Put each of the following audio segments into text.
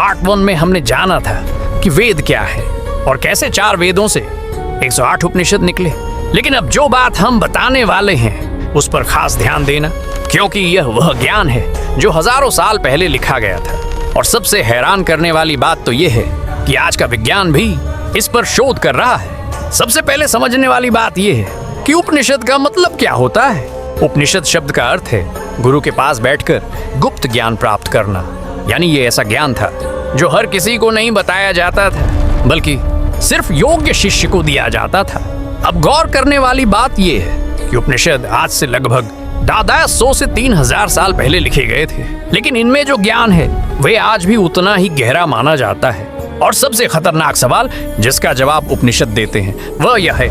Part 1 में हमने जाना था कि वेद क्या है और कैसे 4 वेदों से 108 उपनिषद निकले। लेकिन अब जो बात हम बताने वाले हैं उस पर खास ध्यान देना, क्योंकि यह वह ज्ञान है जो हजारों साल पहले लिखा गया था। और सबसे हैरान करने वाली बात तो यह है कि आज का विज्ञान भी इस पर शोध कर रहा है। सबसे पहले समझने वाली बात यह है कि उपनिषद का मतलब क्या होता है। उपनिषद शब्द का अर्थ है गुरु के पास बैठकर गुप्त ज्ञान प्राप्त करना। यानी ये ऐसा ज्ञान था जो हर किसी को नहीं बताया जाता था, बल्कि सिर्फ योग्य शिष्य को दिया जाता था। अब गौर करने वाली बात यह है कि उपनिषद आज से लगभग 1,200 से 3,000 साल पहले लिखे गए थे, लेकिन इनमें जो ज्ञान है वह आज भी उतना ही गहरा माना जाता है। और सबसे खतरनाक सवाल जिसका जवाब उपनिषद देते हैं वह यह है,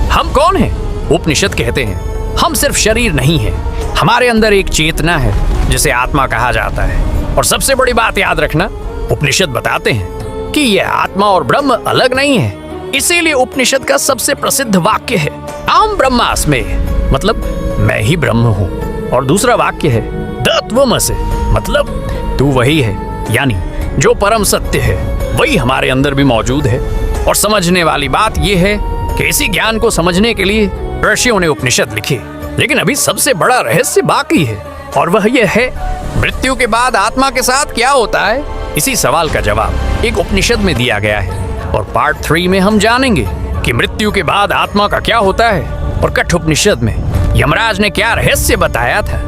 हम कौन हैं? उपनिषद कहते हैं हम सिर्फ शरीर नहीं है, हमारे अंदर एक चेतना है जिसे आत्मा कहा जाता है। और सबसे बड़ी बात याद रखना, उपनिषद बताते हैं कि यह आत्मा और ब्रह्म अलग नहीं है। इसीलिए उपनिषद का सबसे प्रसिद्ध वाक्य है अहम ब्रह्मास्मि, मतलब मैं ही ब्रह्म हूँ। और दूसरा वाक्य है तत्त्वमसि, मतलब तू वही है, यानी जो परम सत्य है वही हमारे अंदर भी मौजूद है। और समझने वाली बात यह है कि इसी ज्ञान को समझने के लिए ऋषियों ने उपनिषद लिखे। लेकिन अभी सबसे बड़ा रहस्य बाकी है, और वह यह है मृत्यु के बाद आत्मा के साथ क्या होता है। इसी सवाल का जवाब एक उपनिषद में दिया गया है, और पार्ट 3 में हम जानेंगे कि मृत्यु के बाद आत्मा का क्या होता है और कठोपनिषद में यमराज ने क्या रहस्य बताया था।